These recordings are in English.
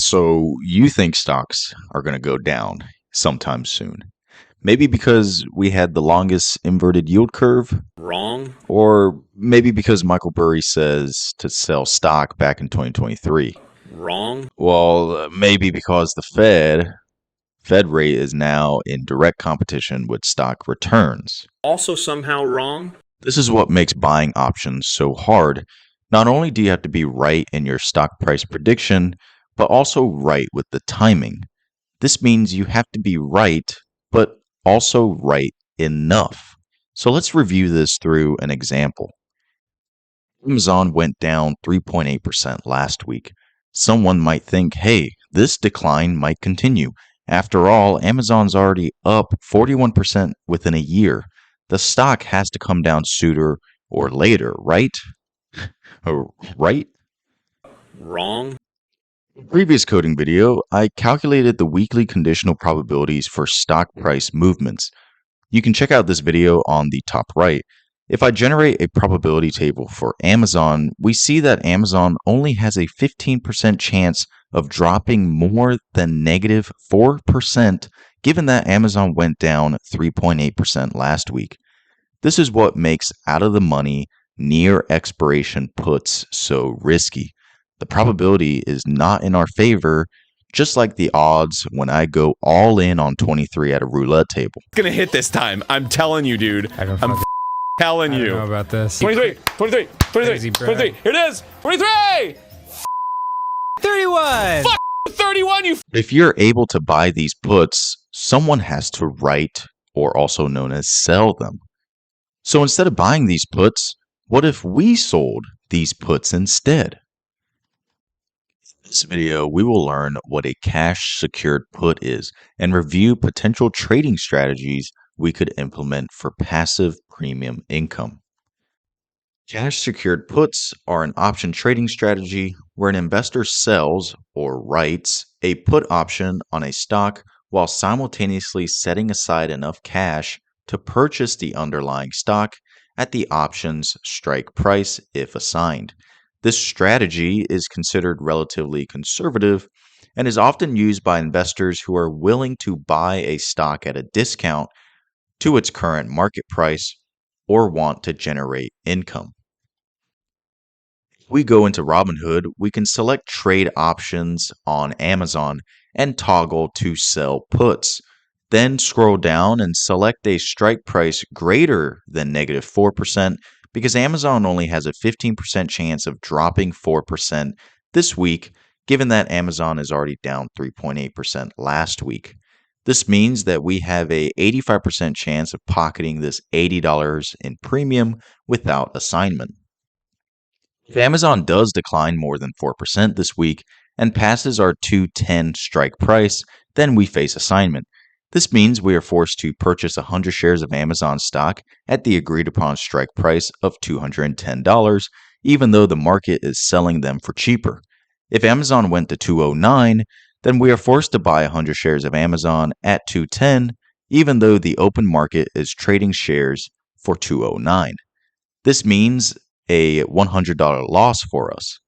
So you think stocks are going to go down sometime soon? Maybe because we had the longest inverted yield curve, Wrong. or maybe because Michael Burry says to sell stock back in 2023. Wrong. Well, maybe because the Fed rate is now in direct competition with stock returns. Also somehow wrong. This is what makes buying options so hard. Not only do you have to be right in your stock price prediction, but also right with the timing. This means you have to be right, but also right enough. So let's review this through an example. Amazon went down 3.8% last week. Someone might think, hey, this decline might continue. After all, Amazon's already up 41% within a year. The stock has to come down sooner or later, right? Right? Wrong. In the previous coding video, I calculated the weekly conditional probabilities for stock price movements. You can check out this video on the top right. If I generate a probability table for Amazon, we see that Amazon only has a 15% chance of dropping more than negative 4%, given that Amazon went down 3.8% last week. This is what makes out of the money near expiration puts so risky. The probability is not in our favor, just like the odds when I go all in on 23 at a roulette table. It's gonna hit this time. I'm telling you, dude. I don't I'm telling I don't you. know about this. 23, 23, 23, Crazy Brad. 23. Here it is. 23! 31! 31, you If you're able to buy these puts, someone has to write, or also known as sell them. So instead of buying these puts, what if we sold these puts instead? In this video, we will learn what a cash secured put is and review potential trading strategies we could implement for passive premium income. Cash secured puts are an option trading strategy where an investor sells or writes a put option on a stock while simultaneously setting aside enough cash to purchase the underlying stock at the option's strike price if assigned. This strategy is considered relatively conservative and is often used by investors who are willing to buy a stock at a discount to its current market price or want to generate income. If we go into Robinhood, we can select trade options on Amazon and toggle to sell puts. Then scroll down and select a strike price greater than negative 4% because Amazon only has a 15% chance of dropping 4% this week, given that Amazon is already down 3.8% last week. This means that we have a 85% chance of pocketing this $80 in premium without assignment. If Amazon does decline more than 4% this week and passes our 210 strike price, then we face assignment. This means we are forced to purchase 100 shares of Amazon stock at the agreed upon strike price of $210, even though the market is selling them for cheaper. If Amazon went to 209, then we are forced to buy 100 shares of Amazon at 210, even though the open market is trading shares for 209. This means a $100 loss for us.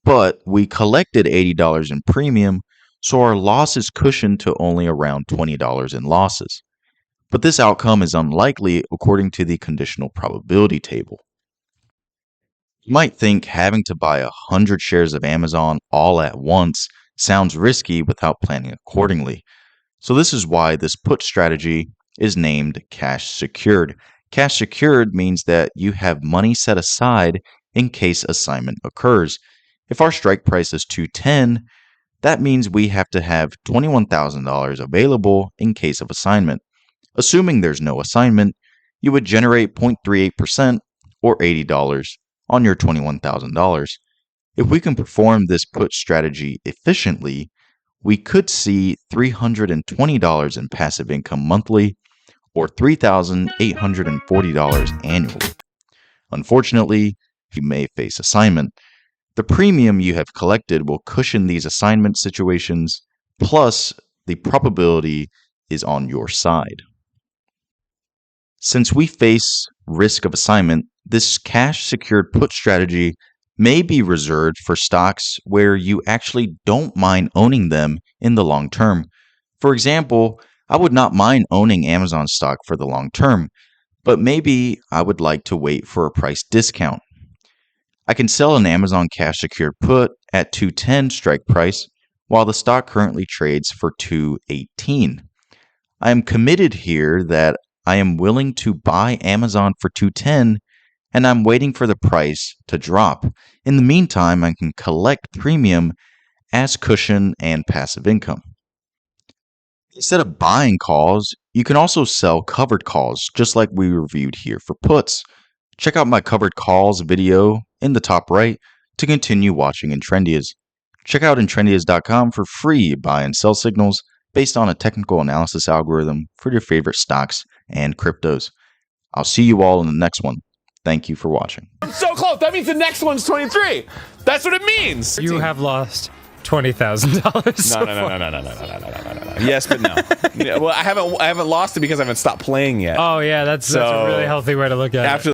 But we collected $80 in premium, so our loss is cushioned to only around $20 in losses. But this outcome is unlikely according to the conditional probability table. You might think having to buy 100 shares of Amazon all at once sounds risky without planning accordingly. So this is why this put strategy is named cash secured. Cash secured means that you have money set aside in case assignment occurs. If our strike price is 210, that means we have to have $21,000 available in case of assignment. Assuming there's no assignment, you would generate 0.38% or $80 on your $21,000. If we can perform this put strategy efficiently, we could see $320 in passive income monthly or $3,840 annually. Unfortunately, you may face assignment. The premium you have collected will cushion these assignment situations, plus the probability is on your side. Since we face risk of assignment, this cash secured put strategy may be reserved for stocks where you actually don't mind owning them in the long term. For example, I would not mind owning Amazon stock for the long term, but maybe I would like to wait for a price discount. I can sell an Amazon cash secured put at 210 strike price while the stock currently trades for 218. I am committed here that I am willing to buy Amazon for 210 and I'm waiting for the price to drop. In the meantime, I can collect premium as cushion and passive income. Instead of buying calls, you can also sell covered calls, just like we reviewed here for puts. Check out my covered calls video in the top right to continue watching Intrendias. Check out Intrendias.com for free buy and sell signals based on a technical analysis algorithm for your favorite stocks and cryptos. I'll see you all in the next one. Thank you for watching. I'm so close. That means the next one's 23. That's what it means. You have lost $20,000. No. Yes, but no. Yeah, well, I haven't lost it because I haven't stopped playing yet. Oh yeah, that's a really healthy way to look at it. After